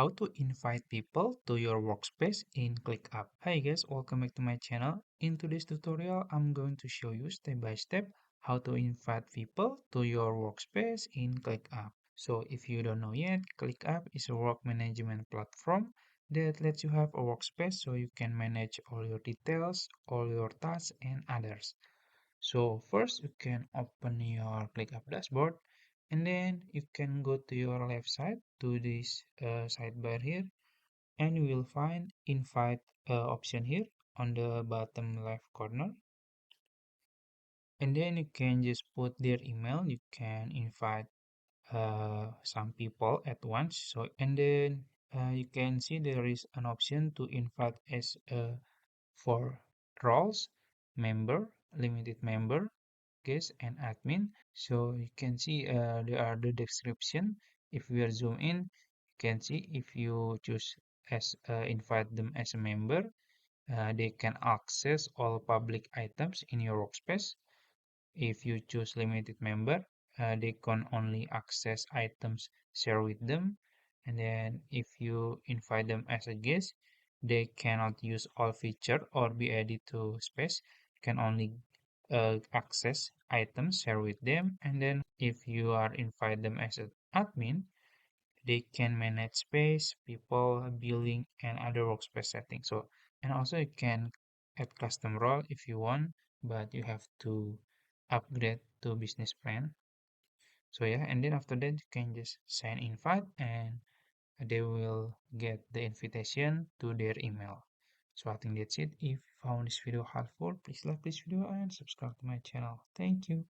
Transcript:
How to invite people to your workspace in ClickUp. Hi guys, welcome back to my channel. In today's tutorial, I'm going to show you step by step how to invite people to your workspace in ClickUp. So if you don't know yet, ClickUp is a work management platform that lets you have a workspace so you can manage all your details, all your tasks and others. So first you can open your ClickUp dashboard and then you can go to your left side to this sidebar here and you will find invite option here on the bottom left corner, and then you can just put their email. You can invite some people at once, so and then you can see there is an option to invite as for roles: member, limited member, guest and admin. So you can see there are the description. If we are zoom in, you can see if you choose as invite them as a member, they can access all public items in your workspace. If you choose limited member, they can only access items shared with them. And then if you invite them as a guest, they cannot use all feature or be added to space, can only access items shared with them. And then if you are invite them as an admin, they can manage space, people, billing, and other workspace settings. So, and also you can add custom role if you want, but you have to upgrade to business plan. So yeah, and then after that you can just send invite and they will get the invitation to their email. So I think that's it. If you found this video helpful, please like this video and subscribe to my channel. Thank you.